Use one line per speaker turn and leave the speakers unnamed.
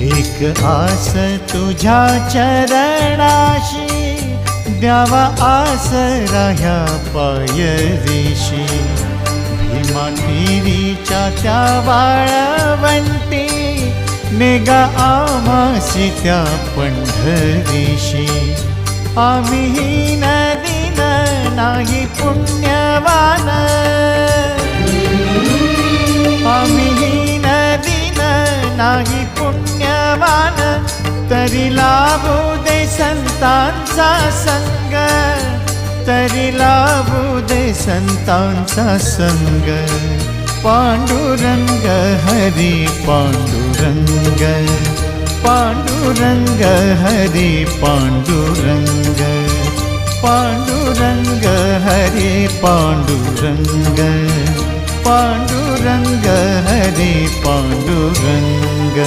एक आस तुझ्या चरणाशी, द्यावा आसरा ह्या पायरीशी. भीमा तिरीच्या त्या वाळवंटी, नेगा आम्हासी त्या पंढरीशी. आम्ही हीन दीन नाही पुण्यवान, आम्ही हीन दीन नाही पुण्यवान, तरी लाभू दे संतांचा संग, तरी लाभू दे संतांचा संग. पांडुरंग हरी पांडुरंग, पांडुरंग हरी पांडुरंग, पांडुरंग हरी पांडुरंग, पांडुरंग हरी पांडुरंग.